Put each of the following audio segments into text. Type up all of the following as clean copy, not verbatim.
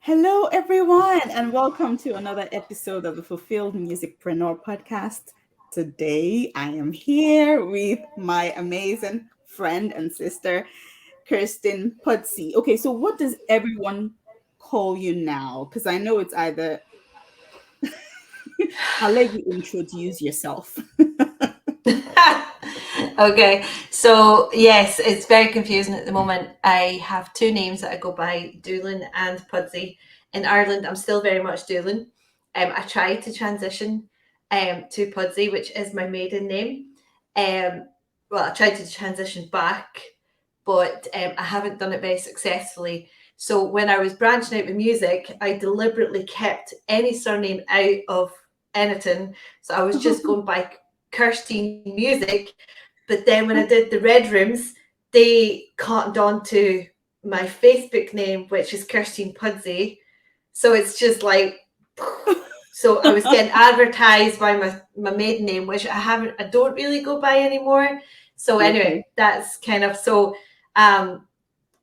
Hello, everyone, and welcome to another episode of the Fulfilled Musicpreneur podcast. Today, I am here with my amazing friend and sister, Kirsteen Purdsey. Okay, so what does everyone call you now? Because I know it's either, I'll let you introduce yourself. Okay, so yes, it's very confusing at the moment. I have two names that I go by, Doolin and Pudsey. In Ireland, I'm still very much Doolin. I tried to transition to Pudsey, which is my maiden name. Um, well, I tried to transition back, but I haven't done it very successfully. So when I was branching out with music, I deliberately kept any surname out of anything. So I was just going by Kirsteen Music. But then when I did the Red Rooms, they cottoned on to my Facebook name, which is Kirsteen Purdsey. So it's just like, so I was getting advertised by my maiden name, which I don't really go by anymore. So Okay. anyway, that's kind of so. Um,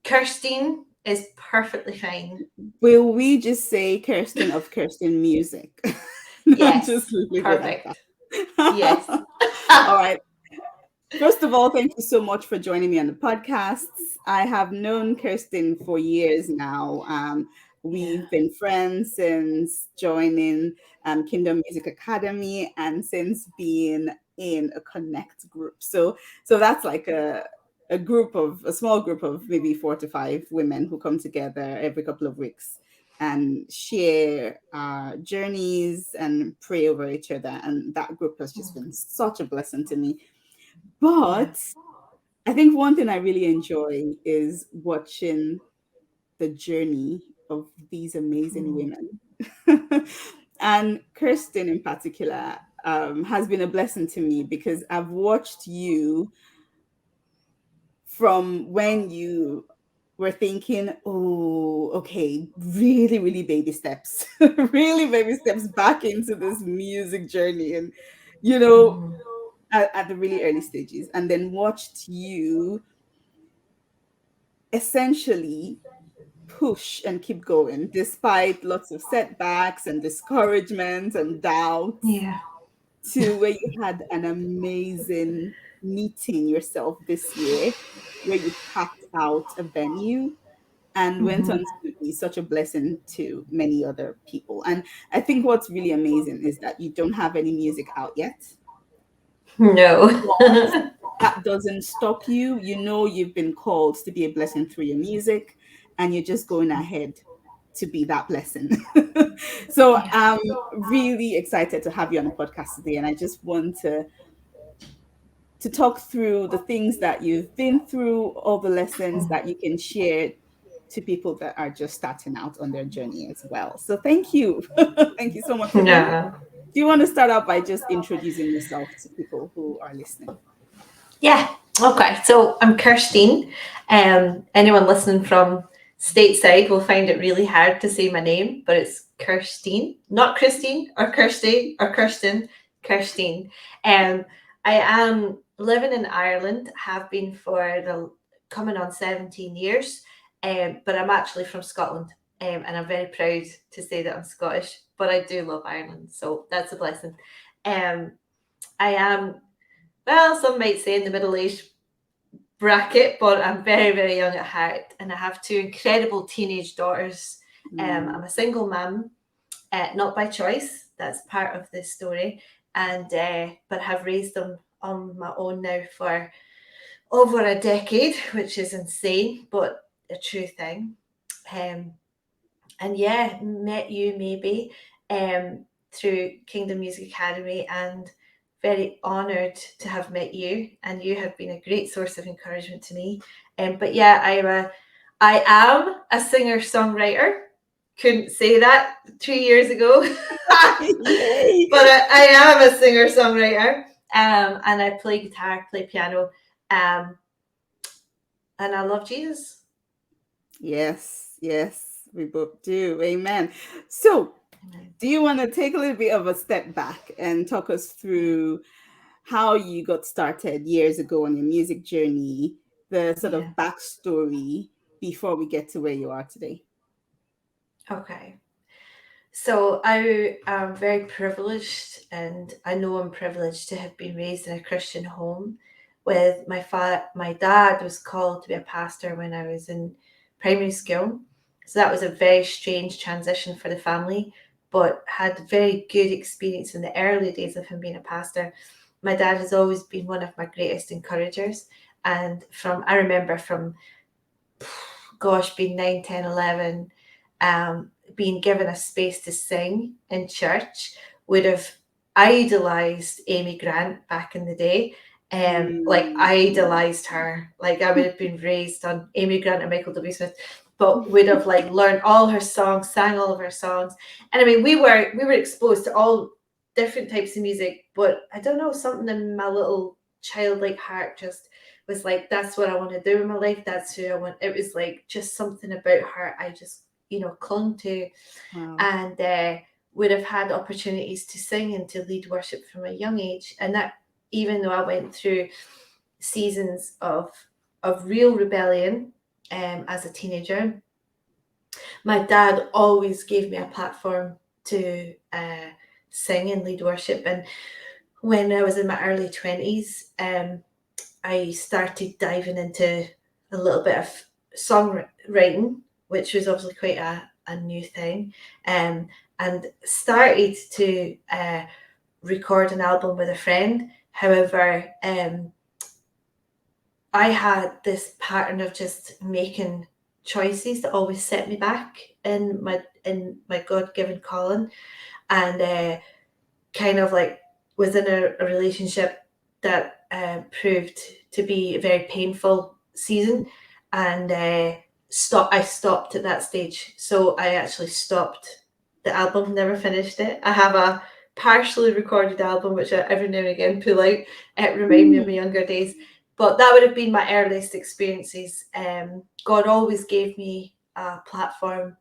Kirsteen is perfectly fine. Will we just say Kirsteen of Kirsteen Music? Just Yes, leave it at perfect. that. Yes. All right. First of all, thank you so much for joining me on the podcasts. I have known Kirsteen for years now. Yeah. We've been friends since joining Kingdom Music Academy and since being in a Connect group. So that's like a small group of maybe 4 to 5 women who come together every couple of weeks and share journeys and pray over each other. And that group has just been such a blessing to me, Yeah. but I think one thing I really enjoy is watching the journey of these amazing Mm. women. And Kirsteen, in particular, has been a blessing to me because I've watched you from when you were thinking, oh, okay, really, really baby steps, really baby steps back into this music journey. And, you know, Mm. at the really early stages, and then watched you essentially push and keep going despite lots of setbacks and discouragement and doubts, Yeah. to where you had an amazing meeting yourself this year where you packed out a venue and went on Hmm. to be such a blessing to many other people. And I think what's really amazing is that you don't have any music out yet, No. but that doesn't stop you. You know you've been called to be a blessing through your music, and you're just going ahead to be that blessing. So Yeah. I'm really excited to have you on the podcast today, and I just want to talk through the things that you've been through, all the lessons that you can share to people that are just starting out on their journey as well. So thank you. Thank you so much for being here. No. Do you want to start out by just introducing yourself to people who are listening? Yeah. Okay. So I'm Kirsteen. Anyone listening from stateside will find it really hard to say my name, but it's Kirsteen, not Christine or Kirsty or Kirsten. Kirsteen. Um, I am living in Ireland. Have been for the coming on 17 years. But I'm actually from Scotland. And I'm very proud to say that I'm Scottish. But I do love Ireland, so that's a blessing. Um, I am, well, some might say in the middle age bracket, but I'm very, very young at heart, and I have two incredible teenage daughters. Mm. I'm a single mum, not by choice. That's part of this story, and but have raised them on my own now for over a decade, which is insane, but a true thing. Um, and yeah, met you maybe through Kingdom Music Academy, and very honoured to have met you. And you have been a great source of encouragement to me. But yeah, I am a singer songwriter. Couldn't say that 2 years ago, Yay. but I am a singer songwriter. And I play guitar, play piano, um, and I love Jesus. Yes, yes, we both do. Amen. So, do you want to take a little bit of a step back and talk us through how you got started years ago on your music journey, the sort of Yeah. backstory before we get to where you are today? Okay. So I am very privileged, and I know I'm privileged to have been raised in a Christian home. With my dad was called to be a pastor when I was in primary school, so that was a very strange transition for the family. But had very good experience in the early days of him being a pastor. My dad has always been one of my greatest encouragers, and I remember from gosh, being 9, 10, 11, being given a space to sing in church, would have idolized Amy Grant back in the day. Like Mm. idolized her. Like I would have been raised on Amy Grant and Michael W. Smith, but would have like learned all her songs, sang all of her songs. And I mean, we were exposed to all different types of music, but I don't know, something in my little childlike heart just was like, that's what I want to do in my life. That's who I want. It was like just something about her I just, clung to, Wow. and would have had opportunities to sing and to lead worship from a young age. And that, even though I went through seasons of real rebellion as a teenager, my dad always gave me a platform to sing and lead worship. And when I was in my early 20s, I started diving into a little bit of songwriting, which was obviously quite a new thing, and started to record an album with a friend. However, I had this pattern of just making choices that always set me back in my God given calling, and kind of like was in a relationship that proved to be a very painful season, and I stopped at that stage. So I actually stopped the album, never finished it. I have a partially recorded album which I every now and again pull out. It remind me of my Mm. younger days, but that would have been my earliest experiences. God always gave me a platform,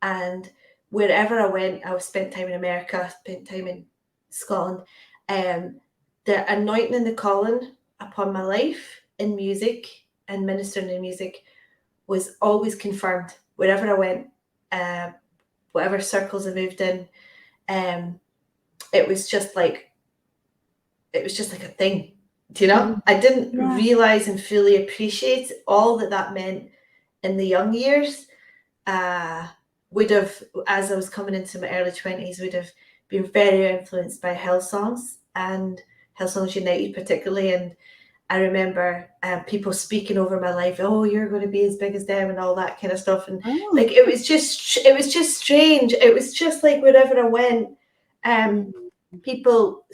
and wherever I went, I spent time in America, spent time in Scotland. Um, the anointing and the calling upon my life in music and ministering in music was always confirmed wherever I went, uh, whatever circles I moved in. Um, it was just like a thing. Do you know? Mhm. I didn't Yeah. realize and fully appreciate all that meant in the young years. uh, would have, as I was coming into my early 20s, would have been very influenced by Hillsongs and Hillsongs United, particularly. And I remember people speaking over my life, oh, you're going to be as big as them and all that kind of stuff. And Oh. like, it was just strange. It was just like wherever I went, um, Mm. people,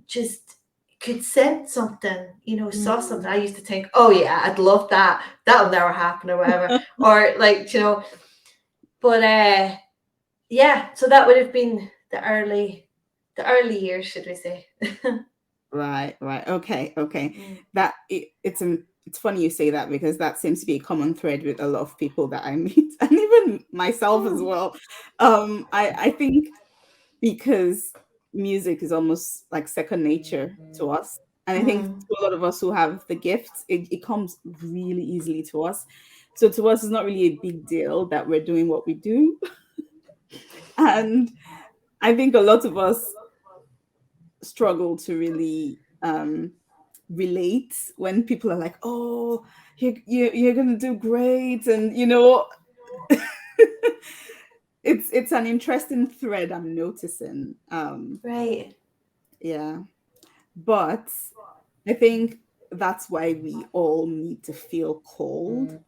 just could sense something, saw something. Mm. I used to think, oh yeah, I'd love that. That'll never happen or whatever. Or like, but yeah, so that would have been the early years, should we say. Right, right. Okay, okay. Mm. It's funny you say that because that seems to be a common thread with a lot of people that I meet, and even myself as Mm. well. I think because music is almost like second nature to us, and I think Mm. to a lot of us who have the gifts, it comes really easily to us. So to us, it's not really a big deal that we're doing what we do, and I think a lot of us struggle to really relate when people are like, "Oh, you're gonna do great," and it's an interesting thread I'm noticing. Right. Yeah, but I think that's why we all need to feel cold.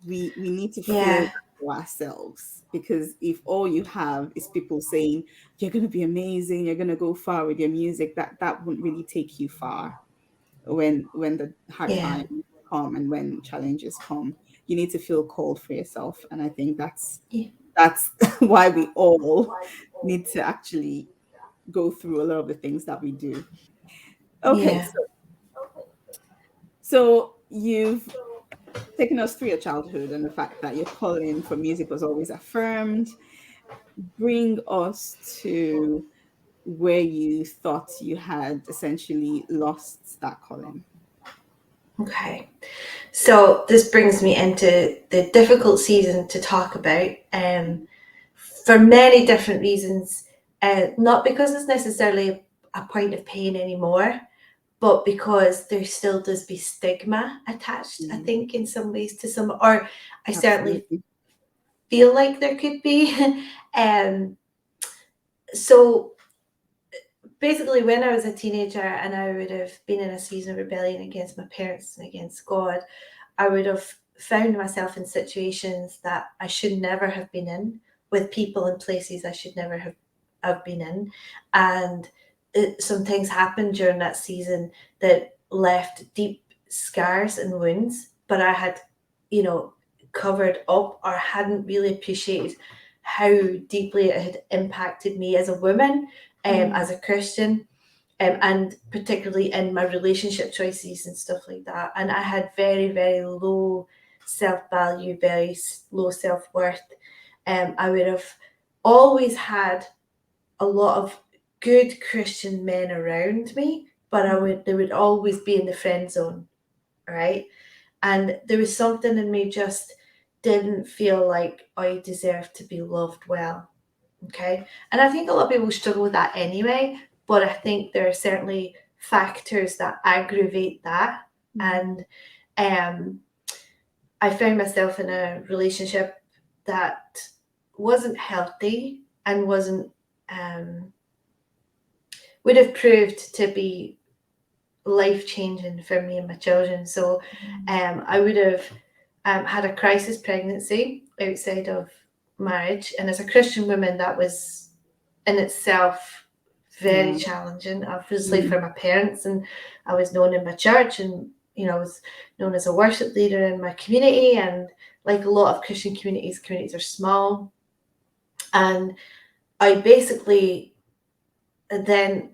We need to feel Yeah. that for ourselves, because if all you have is people saying you're going to be amazing, you're going to go far with your music, that wouldn't really take you far. When the hard Yeah. times come and when challenges come, you need to feel cold for yourself, and I think Yeah. that's why we all need to actually go through a lot of the things that we do. Okay, Yeah. so you've taken us through your childhood and the fact that your calling for music was always affirmed. Bring us to where you thought you had essentially lost that calling. Okay. So this brings me into the difficult season to talk about, for many different reasons. Not because it's necessarily a point of pain anymore, but because there still does be stigma attached, I think, in some ways to some, or I certainly Absolutely. feel like there could be. So basically, when I was a teenager and I would have been in a season of rebellion against my parents and against God, I would have found myself in situations that I should never have been in, with people and places I should never have been in. And some things happened during that season that left deep scars and wounds, but I had, you know, covered up or hadn't really appreciated how deeply it had impacted me as a woman, as a Christian, and particularly in my relationship choices and stuff like that. And I had very, very low self-value, very low self-worth. I would have always had a lot of good Christian men around me, but they would always be in the friend zone, right? And there was something in me just didn't feel like I deserved to be loved well. Okay. And I think a lot of people struggle with that anyway, but I think there are certainly factors that aggravate that. And I found myself in a relationship that wasn't healthy and wasn't, would have proved to be life changing for me and my children. So I would have had a crisis pregnancy outside of marriage. And as a Christian woman, that was in itself very Yeah. challenging, obviously, for my parents. And I was known in my church, and I was known as a worship leader in my community. And like a lot of Christian communities are small. And I basically then,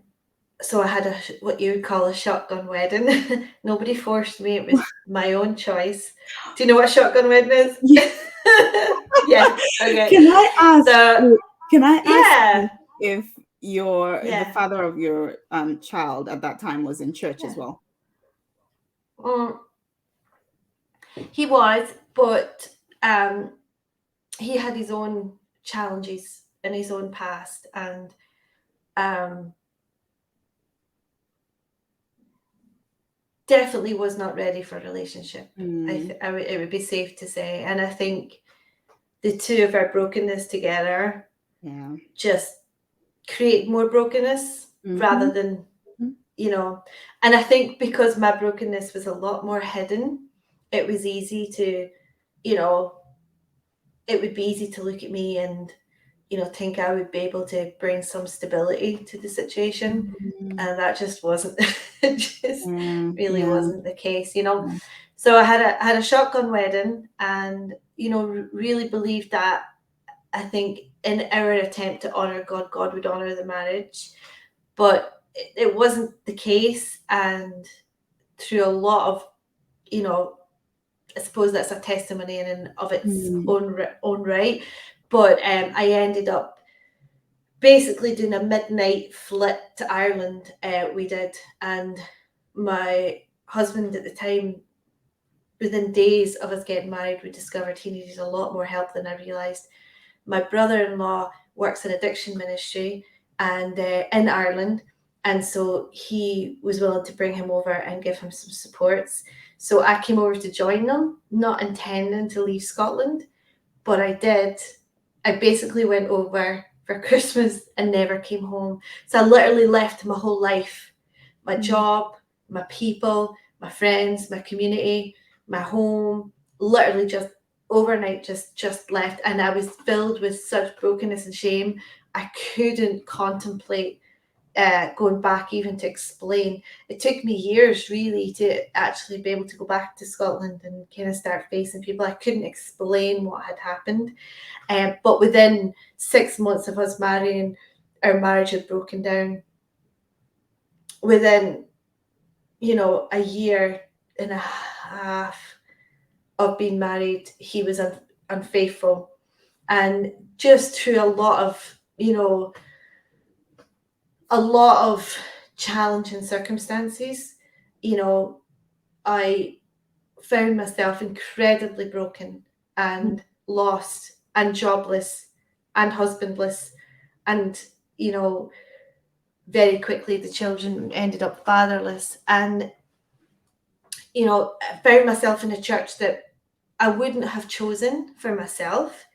so I had what you would call a shotgun wedding. Nobody forced me. It was my own choice. Do you know what a shotgun wedding is? Yeah. Yeah. Okay. Can I ask? So Can I ask yeah, you if the yeah, father of your child at that time was in church as yeah. well? Mm, he was, but he had his own challenges in his own past, and um, definitely was not ready for a relationship. It would be safe to say, and I think the two of our brokenness together Yeah. just create more brokenness rather than, and I think because my brokenness was a lot more hidden, it was easy to, you know, it would be easy to look at me and, think I would be able to bring some stability to the situation. And that just wasn't, it just really Yeah. wasn't the case. So I had a shotgun wedding, and, really believed that, I think, in our attempt to honor God, God would honor the marriage. But it wasn't the case. And through a lot of, I suppose that's a testimony in and of its own right. But I ended up basically doing a midnight flit to Ireland. We did, and my husband at the time, within days of us getting married, we discovered he needed a lot more help than I realised. My brother-in-law works in addiction ministry and in Ireland, and so he was willing to bring him over and give him some supports. So I came over to join them, not intending to leave Scotland, but I did. I basically went over for Christmas and never came home. So I literally left my whole life, my job, my people, my friends, my community, my home, literally just overnight just left. And I was filled with such brokenness and shame. I couldn't contemplate going back even to explain. It took me years really to actually be able to go back to Scotland and kind of start facing people. I couldn't explain what had happened. But within 6 months of us marrying, our marriage had broken down. Within, a year and a half of being married, he was unfaithful. And just through a lot of challenging circumstances, you know, I found myself incredibly broken and lost and jobless and husbandless, and very quickly the children ended up fatherless, and I found myself in a church that I wouldn't have chosen for myself,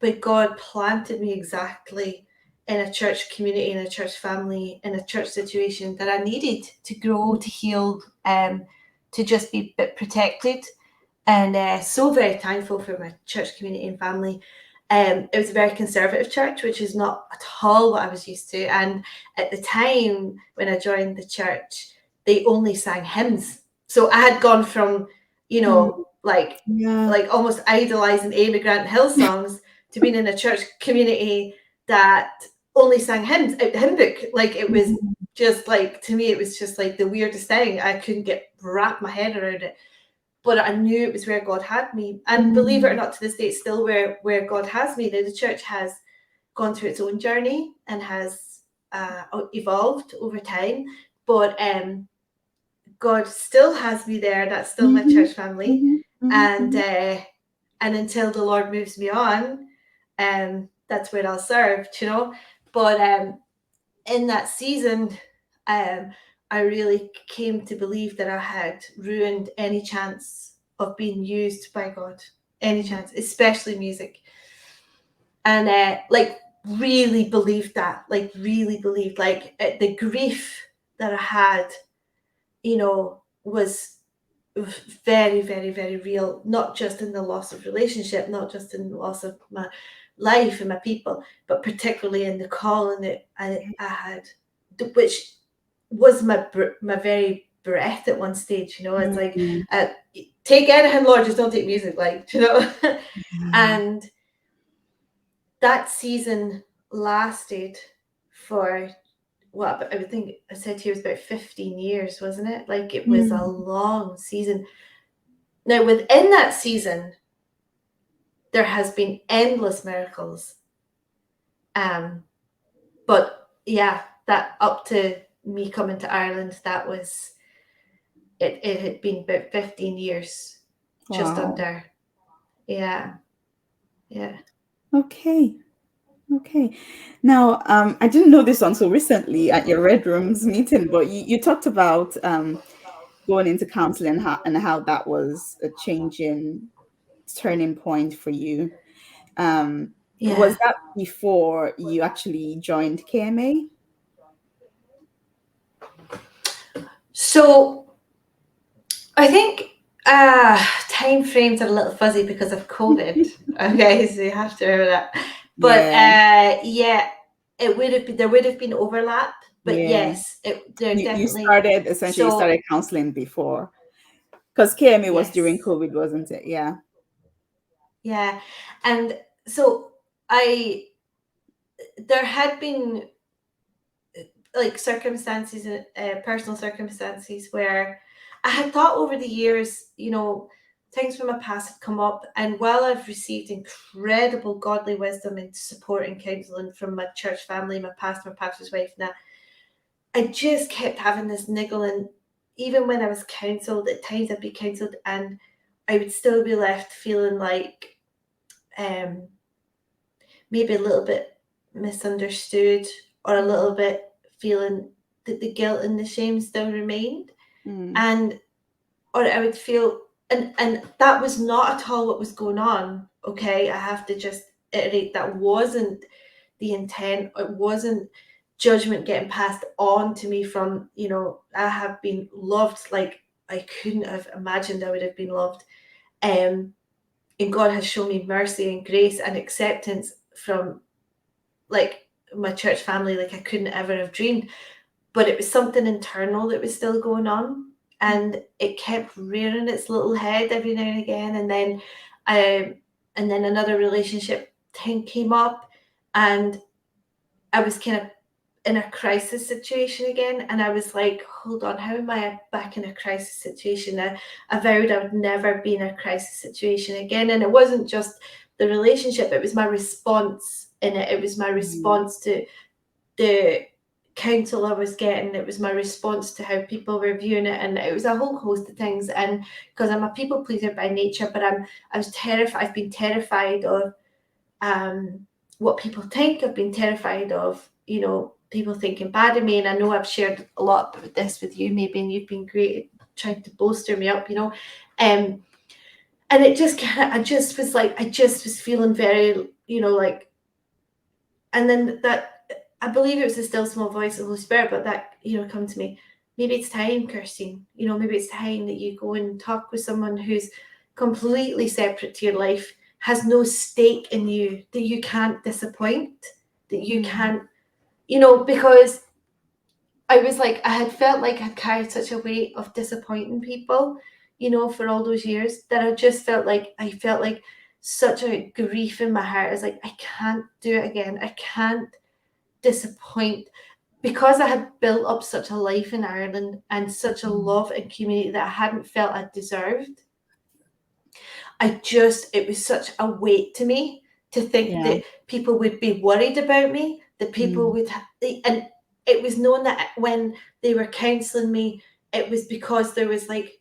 but God planted me exactly in a church community, in a church family, in a church situation that I needed to grow, to heal, to just be a bit protected. And so very thankful for my church community and family. It was a very conservative church, which is not at all what I was used to. And at the time when I joined the church, they only sang hymns. So I had gone from, like Yeah. almost idolizing Amy Grant Hill songs to being in a church community that only sang hymns out the hymn book. Like, it was just like, to me, it was just like the weirdest thing. I couldn't wrap my head around it. But I knew it was where God had me. And believe it or not, to this day, it's still where God has me. Now, the church has gone through its own journey and has evolved over time. But God still has me there. That's still my church family. And until the Lord moves me on, that's where I'll serve, But in that season, I really came to believe that I had ruined any chance of being used by God, any chance, especially music. And really believed that, the grief that I had, was very, very, very real, not just in the loss of relationship, not just in the loss of my life and my people, but particularly in the calling that I had, which was my very breath at one stage. It's like, take anything, Lord, just don't take music, And that season lasted for I would think I said to you, it was about 15 years, wasn't it? Like, it was a long season. Now, within that season, there has been endless miracles. But yeah, that up to me coming to Ireland, that was it. It had been about 15 years, just under. Yeah. Okay. Now, I didn't know this until recently at your Red Rooms meeting, but you talked about going into counseling and how that was a turning point for you. Was that before you actually joined KMA? So I think time frames are a little fuzzy because of COVID. Okay, so you have to remember that. But it would have been, there would have been overlap. But yes, there definitely. You started counseling before, because KMA was during COVID, wasn't it? Yeah. Yeah, and so there had been like circumstances, personal circumstances, where I had thought over the years, things from my past have come up. And while I've received incredible godly wisdom and support and counseling from my church family, my pastor's wife, now, I just kept having this niggling. Even when I was counselled, at times I'd be counselled and I would still be left feeling like maybe a little bit misunderstood, or a little bit feeling that the guilt and the shame still remained. Or I would feel, and that was not at all what was going on. Okay, I have to just iterate, that wasn't the intent. It wasn't judgment getting passed on to me from, I have been loved like I couldn't have imagined I would have been loved. And God has shown me mercy and grace and acceptance from like my church family like I couldn't ever have dreamed. But it was something internal that was still going on, and it kept rearing its little head every now and again. And then another relationship thing came up, and I was kind of in a crisis situation again. And I was like, hold on, how am I back in a crisis situation? I vowed I would never be in a crisis situation again. And it wasn't just the relationship, it was my response in it. It was my response to the counsel I was getting. It was my response to how people were viewing it, and it was a whole host of things. And because I'm a people pleaser by nature, but I was terrified. I've been terrified of what people think. I've been terrified of, you know, people thinking bad of me. And I know I've shared a lot about this with you, maybe, and you've been great at trying to bolster me up, you know. And it just kind of, I just was feeling very, you know, like, and then that, I believe it was the still small voice of the Holy Spirit, but that, you know, come to me, maybe it's time, Kirsteen, you know, maybe it's time that you go and talk with someone who's completely separate to your life, has no stake in you, that you can't disappoint, that you can't, you know, because I was like, I had felt like I'd carried such a weight of disappointing people, you know, for all those years, that I felt like such a grief in my heart. I was like, I can't do it again. I can't disappoint, because I had built up such a life in Ireland and such a love and community that I hadn't felt I deserved. It was such a weight to me to think Yeah. that people would be worried about me, that people Mm. would, and it was known that when they were counselling me, it was because there was like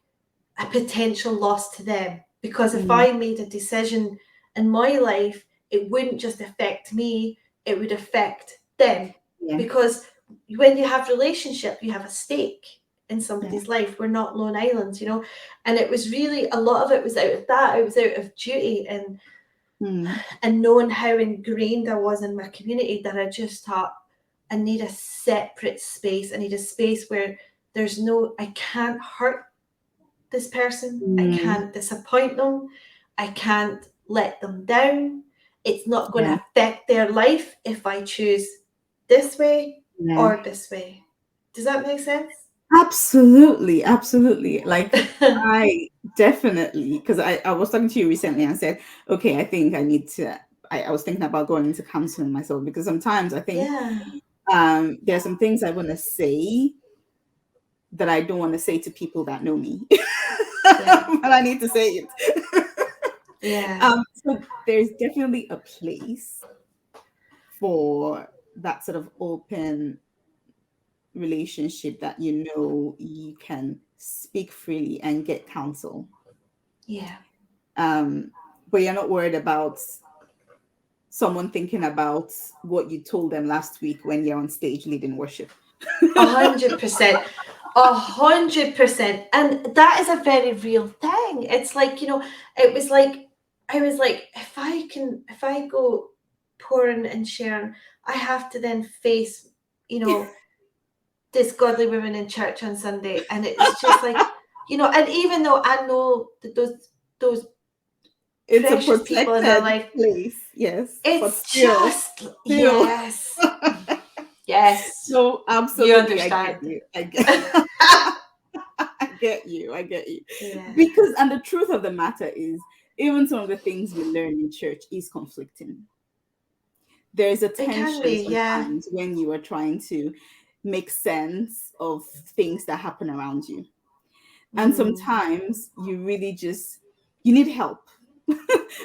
a potential loss to them. Because if Mm. I made a decision in my life, it wouldn't just affect me, it would affect them. Yeah. Because when you have relationship, you have a stake in Yeah. somebody's life. We're not lone islands, you know. And it was really, a lot of it was out of that. It was out of duty Mm. and knowing how ingrained I was in my community, that I just thought, I need a separate space. I need a space where there's no, I can't hurt this person. I Mm. can't disappoint them. I can't let them down. It's not going Yeah. to affect their life if I choose this way Yeah. or this way. Does that make sense? Absolutely, absolutely. Like I definitely, because I was talking to you recently and said, okay, I think I need to. I was thinking about going into counseling myself, because sometimes I think Yeah. there's some things I want to say that I don't want to say to people that know me, Yeah. but I need to say it. Yeah. So there's definitely a place for that sort of open relationship that you know you can speak freely and get counsel. Yeah. Um, but you're not worried about someone thinking about what you told them last week when you're on stage leading worship. 100%. 100%. And that is a very real thing. It's like, you know, it was like, I was like, if I go pouring and sharing, I have to then face, you know, this godly women in church on Sunday. And it's just like, you know, and even though I know that those It's a precious people in our protected life, place, yes, but it's still, just, still. yes, yes, No, you absolutely, I get understand. you. I get, I get you. I get you. Yeah, Because, and the truth of the matter is, even some of the things we learn in church is conflicting. There is a it can be. tension Yeah. sometimes when you are trying to make sense of things that happen around you. And Mm, sometimes you really just you need help.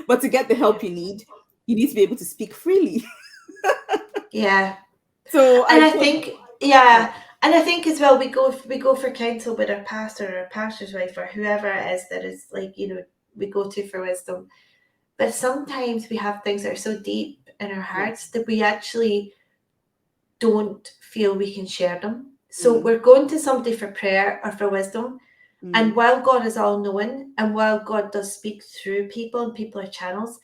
But to get the yeah. help you need to be able to speak freely. Yeah. So And I I totally think, yeah. yeah, and I think as well, we go for counsel with our pastor or pastor's wife or whoever it is that is like, you know, we go to for wisdom. But sometimes we have things that are so deep in our Yeah. hearts that we actually don't feel we can share them. So Mm, we're going to somebody for prayer or for wisdom. And mm, while God is all knowing and while God does speak through people and people are channels,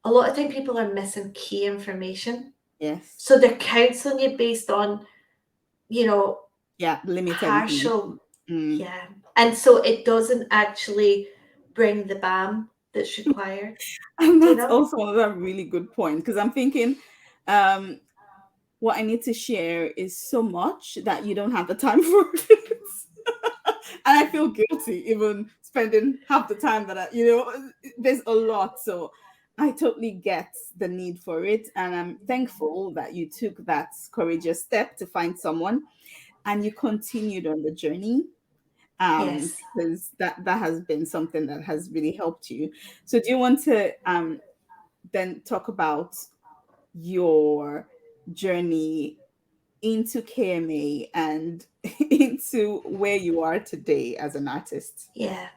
a lot of time people are missing key information. yes. So they're counseling you based on, you know, Yeah, limited partial, information. Mm. yeah. And so it doesn't actually bring the balm that's required, And do you that's know? also another really good point, because I'm thinking um what I need to share is so much that you don't have the time for it. And I feel guilty even spending half the time that there's a lot. So I totally get the need for it. And I'm thankful that you took that courageous step to find someone and you continued on the journey. Yes. Because that has been something that has really helped you. So do you want to then talk about your journey into KMA and into where you are today as an artist? Yeah.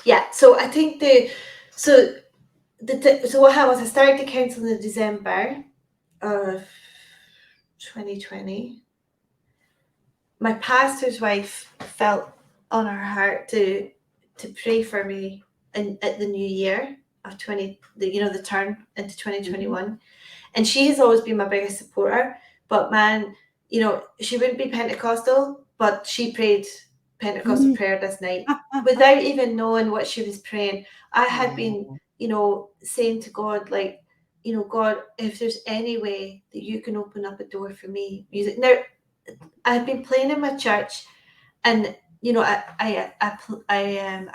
Yeah. So I think so so what happened was I started the council in December of 2020. My pastor's wife felt on her heart to pray for me at the new year of the turn into 2021. Mm-hmm. And she has always been my biggest supporter. But man, she wouldn't be Pentecostal, but she prayed Pentecostal prayer this night without even knowing what she was praying. I had been, Wow. saying to God, like, God, if there's any way that you can open up a door for me, music. Now, I had been playing in my church, and I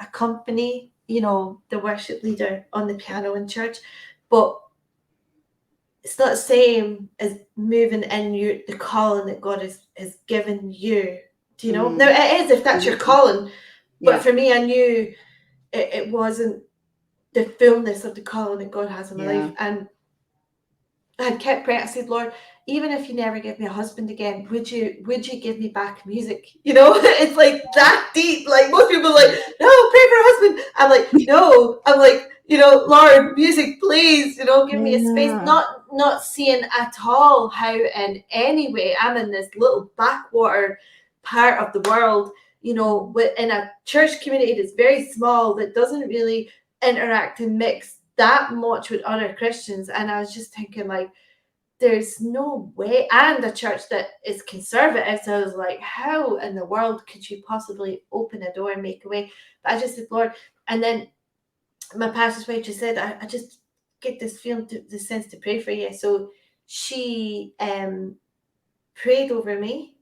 accompany the worship leader on the piano in church, but it's not the same as moving in the calling that God has given you. Do you know? Now Mm. it is if that's your calling, but Yeah. for me, I knew it wasn't the fullness of the calling that God has in my Yeah. life. And I had kept praying. I said, Lord, even if you never give me a husband again, would you give me back music? It's like that deep. Like most people are like, no, pray for a husband. I'm like, no. I'm like, Lord, music, please, give me a space. Yeah. Not seeing at all how in any way I'm in this little backwater part of the world, in a church community that's very small, that doesn't really interact and mix that much with other Christians. And I was just thinking, like, there's no way. And a church that is conservative. So I was like, how in the world could you possibly open a door and make a way? But I just said, Lord. And then my pastor's wife just said, I just get this feeling, the sense to pray for you. So she prayed over me,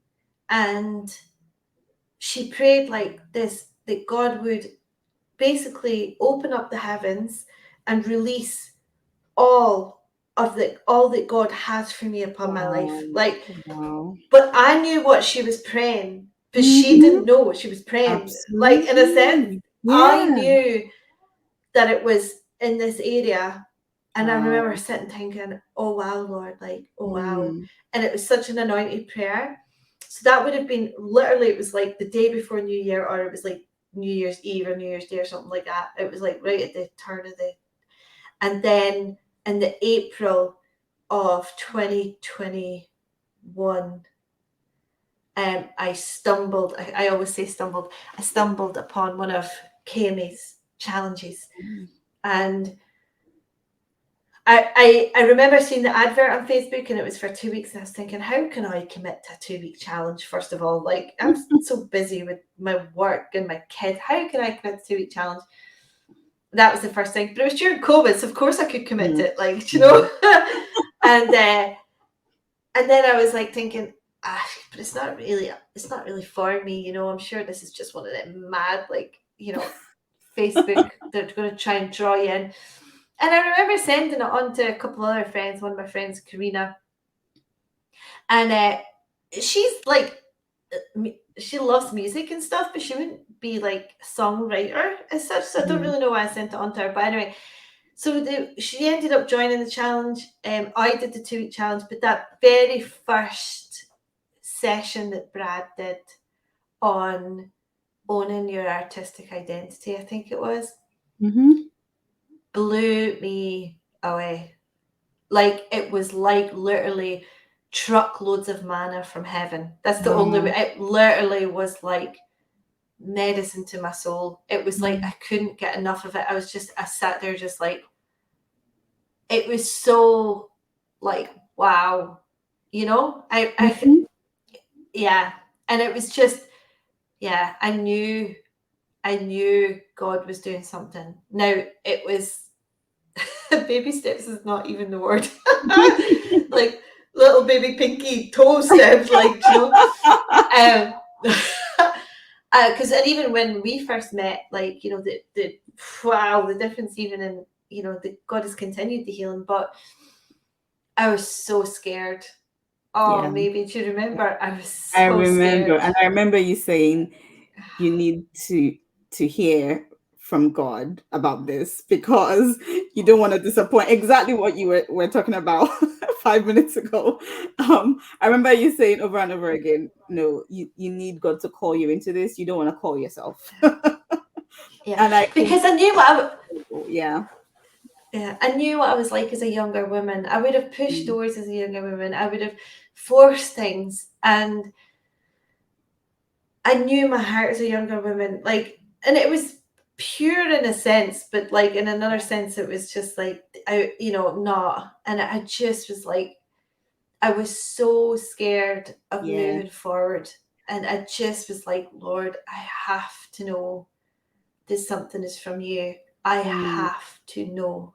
and she prayed like this, that God would basically open up the heavens and release all that God has for me upon my Wow. life. Like, Wow. but I knew what she was praying, but she Mm-hmm. didn't know what she was praying. Like, in a sense, Absolutely. I Yeah. knew that it was in this area. And I remember Wow. sitting thinking, oh wow, Lord, like, oh wow. Mm. And it was such an anointed prayer. So that would have been literally, it was like the day before New Year, or it was like New Year's Eve or New Year's Day or something like that. It was like right at the turn of the. And then in the April of 2021, I always say stumbled, I stumbled upon one of KMA's challenges. And I remember seeing the advert on Facebook, and it was for 2 weeks, and I was thinking, how can I commit to a 2-week challenge? First of all, like, I'm so busy with my work and my kids. How can I commit to a 2-week challenge? That was the first thing. But it was during COVID, so of course I could commit to it, like, and then I was like thinking, but it's not really for me, I'm sure this is just one of them mad, like, Facebook, they're going to try and draw you in. And I remember sending it on to a couple of other friends, one of my friends, Karina, and she's like, she loves music and stuff, but she wouldn't be like a songwriter as such, so I don't really know why I sent it on to her. But anyway, so she ended up joining the challenge. I did the 2-week challenge, but that very first session that Brad did on owning your artistic identity, I think it was, Mm-hmm. blew me away. Like, it was like literally truckloads of manna from heaven. That's the only way. Wow. It literally was like medicine to my soul. It was like Mm. I couldn't get enough of it. I sat there just like, it was so like, wow, Mm-hmm. yeah. And it was just, yeah, I knew God was doing something. Now, it was baby steps is not even the word. Like little baby pinky toe steps, like, um because and even when we first met, like, the wow, the difference even in, the God has continued the healing, but I was so scared. Oh, Yeah. maybe do you remember? I was I so remember, scared. and I remember you saying you need to hear from God about this because you don't want to disappoint. Exactly what you were talking about 5 minutes ago. I remember you saying over and over again, no, you need God to call you into this. You don't want to call yourself. Yeah, And I because I knew what yeah. yeah, I knew what I was like as a younger woman. I would have pushed Mm, doors as a younger woman. I would have forced things, and I knew my heart as a younger woman. Like, and it was pure in a sense, but like in another sense, it was just like not. And I just was like, I was so scared of yeah. moving forward, and I just was like, Lord, I have to know that something is from you. I Mm, have to know.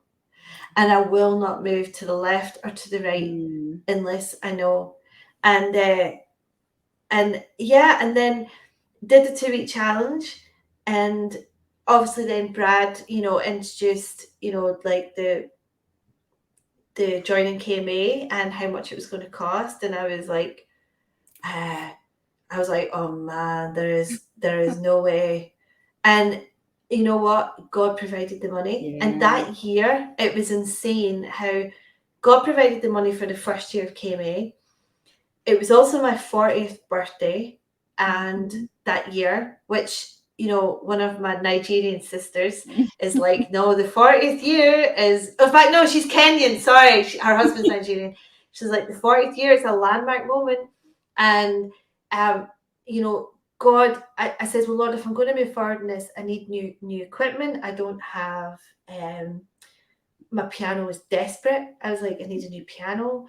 And I will not move to the left or to the right mm, unless I know. And yeah, and then did the 2 week challenge, and obviously then Brad, introduced, like the joining KMA and how much it was going to cost, and uh, I was like, oh man, there is no way. And you know what? God provided the money. And yeah. that year, it was insane how God provided the money for the first year of KMA. It was also my 40th birthday, and Mhm. that year, which, one of my Nigerian sisters is like, no, the 40th year is, in fact, no, she's Kenyan. Sorry, her husband's Nigerian. She's like, the 40th year is a landmark moment. And, um, God, I said, well, Lord, if I'm going to move forward in this, I need new equipment. I don't have, my piano was desperate. I was like, I need a new piano.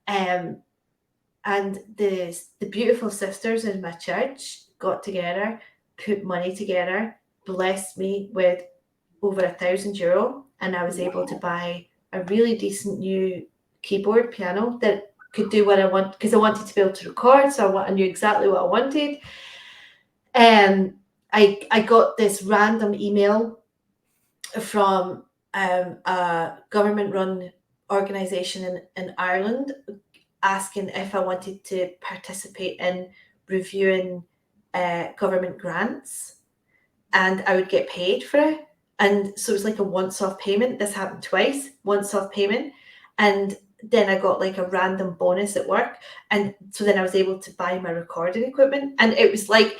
Um, and the beautiful sisters in my church got together, put money together, blessed me with over €1,000, and I was able to Wow. buy a really decent new keyboard piano that could do what I want, because I wanted to be able to record, so I knew exactly what I wanted. I got this random email from a government run organisation in Ireland asking if I wanted to participate in reviewing government grants, and I would get paid for it. And so it was like a once off payment. This happened twice, once off payment. And then I got like a random bonus at work. And so then I was able to buy my recording equipment. And it was like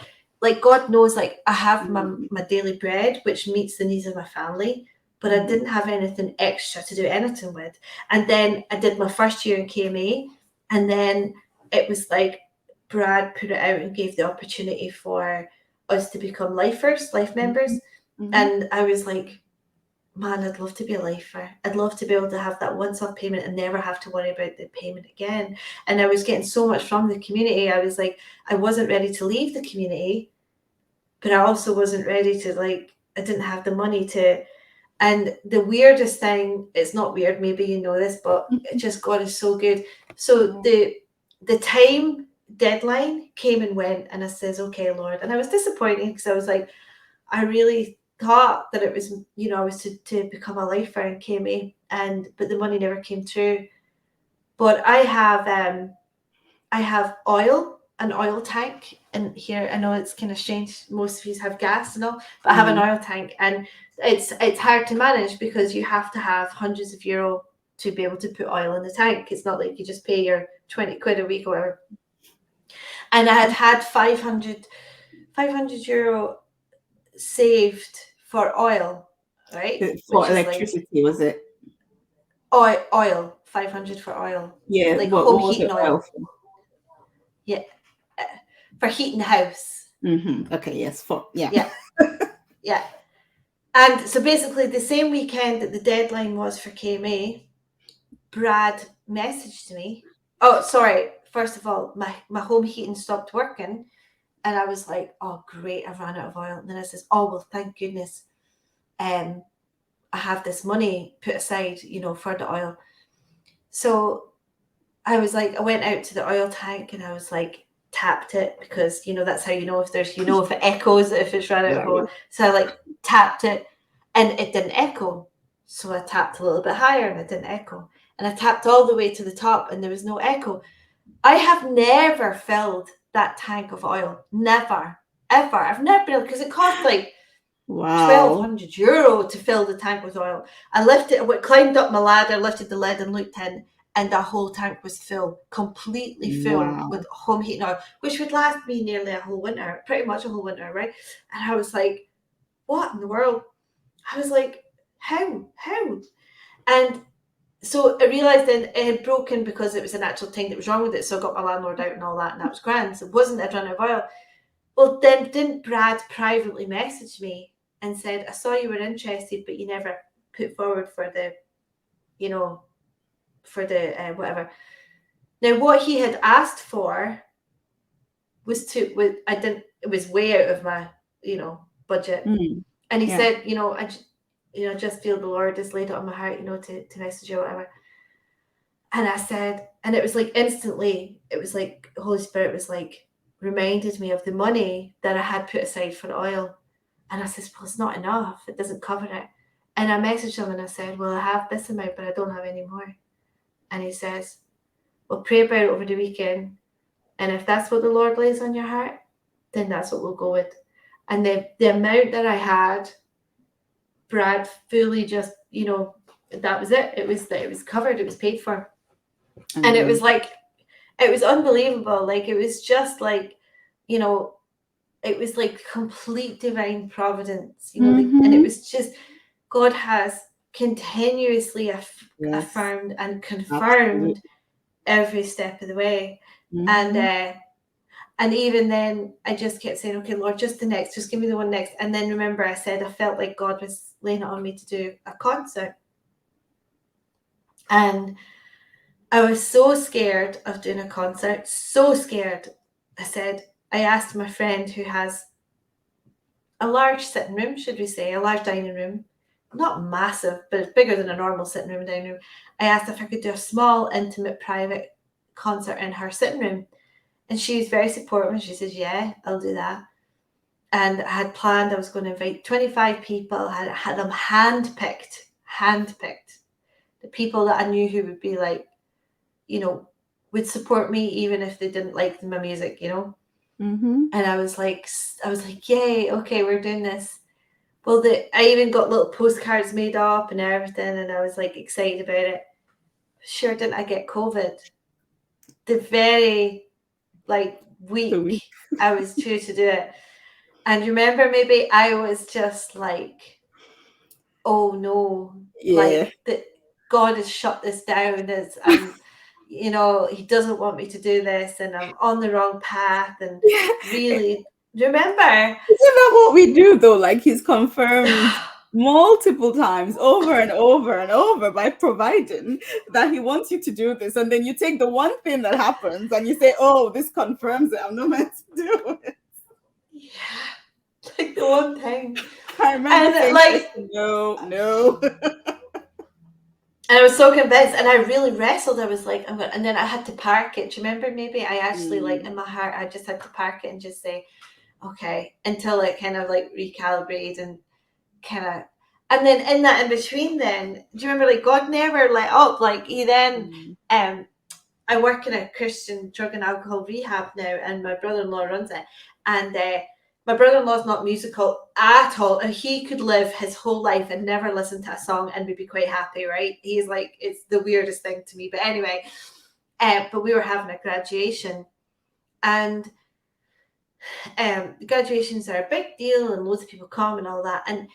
God knows, like I have Mm, my daily bread, which meets the needs of my family, but I mm, didn't have anything extra to do anything with. And then I did my first year in KMA, and then it was like Brad put it out and gave the opportunity for us to become life members. mhm, mhm, And I was like, man, I'd love to be a lifer. I'd love to be able to have that once off payment and never have to worry about the payment again. And I was getting so much from the community. I was like, I wasn't ready to leave the community, but I also wasn't ready to, like, I didn't have the money to. And the weirdest thing, it's not weird, maybe you know this, but it mhm. just, God is so good. So Yeah. the time deadline came and went, and I says, okay, Lord. And I was disappointed because I was like, I really thought that it was, I was to become a lifer in KMA, but the money never came through. But I have an oil tank in here. I know it's kind of strange. Most of you have gas and all, but I have an Mm, oil tank, and it's hard to manage because you have to have hundreds of euro to be able to put oil in the tank. It's not like you just pay your 20 quid a week or whatever. And I had 500 euro saved for oil, right? for Which is like electricity, was it? oil, 500 for oil, Yeah. like What home was heating the oil oil. for? Yeah, uh, for heating the house. Okay. Yes. For yeah. Yeah, yeah. And so basically, the same weekend that the deadline was for KMA, Brad messaged me. Oh, sorry. First of all, my home heating stopped working, and I was like, "Oh, great! I've run out of oil." And then I says, "Oh well, thank goodness. Um, I have this money put aside, for the oil." So I was like, I went out to the oil tank and I was like, tapped it, because that's how if there's if it echoes, if it's run out of oil. Right. So I like tapped it, and it didn't echo. So I tapped a little bit higher and it didn't echo. And I tapped all the way to the top and there was no echo. I have never filled that tank of oil. Never. Ever. I've never been, because it cost like Wow. €1,200 to fill the tank with oil. I climbed up my ladder, lifted the lid and looked in, and the whole tank was full, completely full Wow. with home heating oil, which would last me nearly a whole winter, pretty much a whole winter, right? And I was like, what in the world? I was like, how? And so I realised then it had broken because it was an actual thing that was wrong with it. So I got my landlord out and all that, and that was grand. So it wasn't a run of oil. Well, then didn't Brad privately message me and said, I saw you were interested, but you never put forward for the, for the whatever. Now, what he had asked for was it was way out of my, budget. And he Yeah. said, I just feel the Lord has laid it on my heart, to message you or whatever. And I said, and it was like instantly, it was like the Holy Spirit was like, reminded me of the money that I had put aside for oil. And I says, well, it's not enough. It doesn't cover it. And I messaged him and I said, well, I have this amount, but I don't have any more. And he says, well, pray about it over the weekend. And if that's what the Lord lays on your heart, then that's what we'll go with. And the amount that I had, Brad fully just, that was it. It was covered. It was paid for. And it was like, it was unbelievable. Like, it was just like, it was like complete divine providence, and it was just, God has continuously affirmed and confirmed every step of the way. And even then I just kept saying, okay, Lord, just give me the one next. And then remember I said I felt like God was laying it on me to do a concert. And I was so scared of doing a concert, so scared. I asked my friend who has a large sitting room, should we say, a large dining room, not massive, but it's bigger than a normal sitting room and dining room. I asked if I could do a small, intimate, private concert in her sitting room. And she was very supportive. And she says, yeah, I'll do that. And I had planned, I was going to invite 25 people. I had them handpicked, the people that I knew who would be like, would support me even if they didn't like my music, And I was like, yay, okay, we're doing this. Well, I even got little postcards made up and everything, and I was like excited about it. Sure, didn't I get COVID? The very week I was due to do it. And remember, maybe I was just like, oh no, like that God has shut this down. He doesn't want me to do this, and I'm on the wrong path. And really, remember, isn't that what we do though? Like, he's confirmed multiple times over and over and over by providing that he wants you to do this, and then you take the one thing that happens and you say, oh, this confirms it, I'm not meant to do it. Yeah, like the one thing. I remember saying, no. And I was so convinced, and I really wrestled. I was like, and then I had to park it. Do you remember? Maybe I actually in my heart, I just had to park it and just say, okay, until it kind of like recalibrated and kind of, and then in that in between, then do you remember? Like, God never let up. Like, he then, I work in a Christian drug and alcohol rehab now, and my brother-in-law runs it, and my brother-in-law's not musical at all, and he could live his whole life and never listen to a song and would be quite happy, right? He's like, it's the weirdest thing to me. But anyway, but we were having a graduation, and graduations are a big deal, and loads of people come and all that. And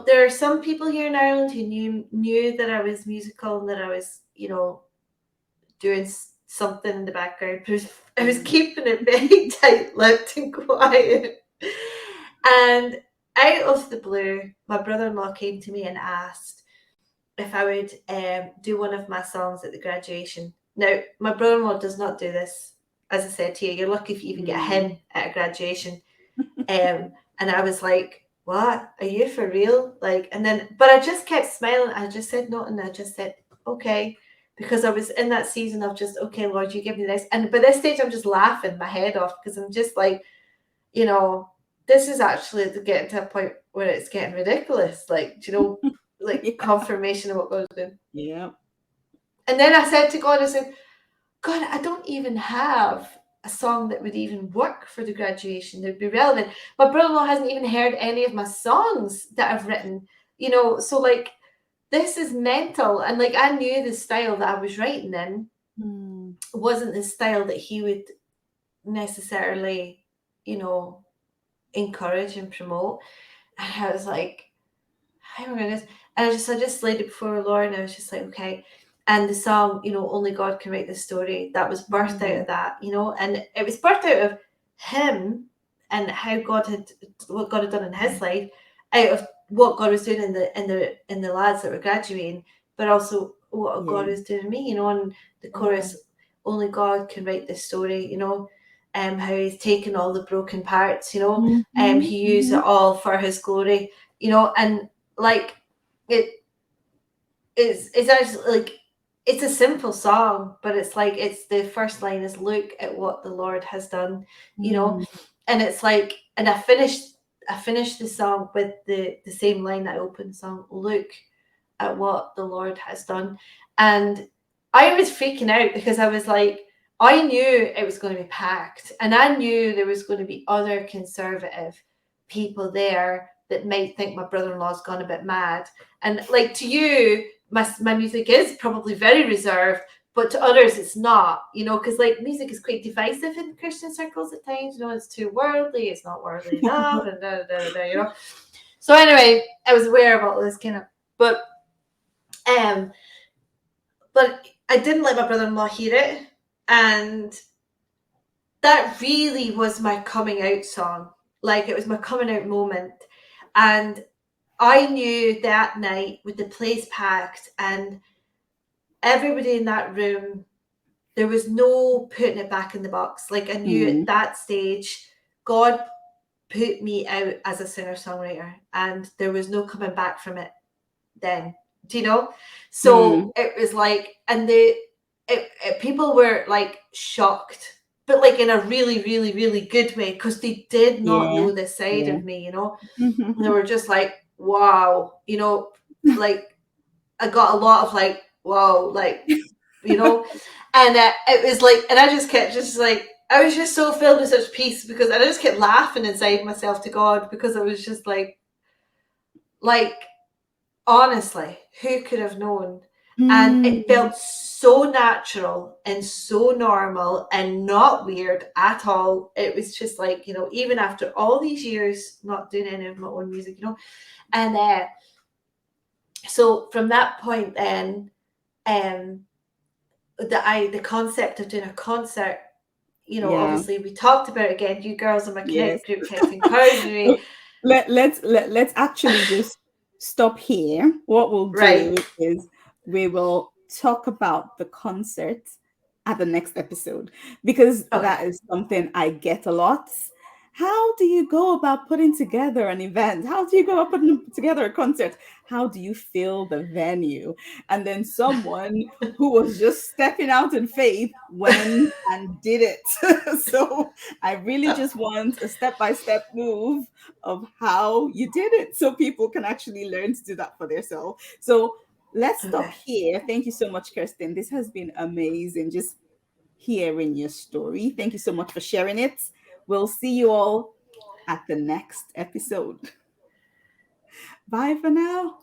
there are some people here in Ireland who knew that I was musical and that I was, doing something in the background, but I was keeping it very tight-lipped and quiet. And out of the blue, my brother-in-law came to me and asked if I would do one of my songs at the graduation. Now, my brother-in-law does not do this. As I said to you, you're lucky if you even get him at a graduation. And I was like, what? Are you for real? Like, and then, but I just kept smiling. I just said nothing. I just said, okay. Because I was in that season of just, okay, Lord, you give me this. And by this stage, I'm just laughing my head off because I'm just like, this is actually getting to a point where it's getting ridiculous. Like, like confirmation of what God's doing. Yeah. And then I said to God, God, I don't even have a song that would even work for the graduation, that would be relevant. My brother-in-law hasn't even heard any of my songs that I've written, so like, this is mental. And like, I knew the style that I was writing in Mm. wasn't the style that he would necessarily, you know, encourage and promote. And I was like, oh my goodness. And I just laid it before the Lord, and I was just like, okay. And the song, you know, Only God Can Write This Story, that was birthed out Mm. of that, you know, and it was birthed out of him and how God had, what God had done in his life, out of what God was doing in the lads that were graduating, but also what God Yeah. was doing in me, you know. And the Yeah. chorus, Only God Can Write This Story, you know, how he's taken all the broken parts, you know, Mhm. he used it Mhm. all for his glory, you know. And like, it it's actually like, it's a simple song, but it's like, it's the first line is, look at what the Lord has done, you know. Mm. And it's like, and I finished the song with the same line that I opened the song, look at what the Lord has done. And I was freaking out because I was like, I knew it was going to be packed, and I knew there was going to be other conservative people there that might think my brother-in-law's gone a bit mad. And like, to you, my music is probably very reserved, but to others it's not, you know, because like, music is quite divisive in Christian circles at times, you know. It's too worldly, it's not worldly enough, and you know. So anyway, I was aware of all this kind of, but um, but I didn't let my brother-in-law hear it, and that really was my coming out song. Like, it was my coming out moment, and I knew that night, with the place packed and everybody in that room, there was no putting it back in the box. Like, I knew at Mm. that stage, God put me out as a singer-songwriter, and there was no coming back from it then. Do you know? Mm. So it was like, and people were like shocked, but like in a really, really, really good way, because they did not Yeah. know this side Yeah. of me, you know. And they were just like, wow, you know, like, I got a lot of like, wow, like, you know. And it was like, and I just kept just like, I was just so filled with such peace, because I just kept laughing inside myself to God, because I was just like, honestly, who could have known? And it Mm. felt so natural and so normal and not weird at all. It was just like, you know, even after all these years not doing any of my own music, you know. And so from that point then, um the concept of doing a concert, you know, Yeah. obviously we talked about it again. You girls in my Yes. connect group kept encouraging me. Let's actually just stop here. What we'll Right. do is we will talk about the concert at the next episode, because Okay. that is something I get a lot. How do you go about putting together an event? How do you go about putting together a concert? How do you fill the venue? And then someone who was just stepping out in faith went and did it. So I really just want a step-by-step move of how you did it, so people can actually learn to do that for themselves. So let's stop Okay. here. Thank you so much, Kirsteen. This has been amazing, just hearing your story. Thank you so much for sharing it. We'll see you all at the next episode. Bye for now.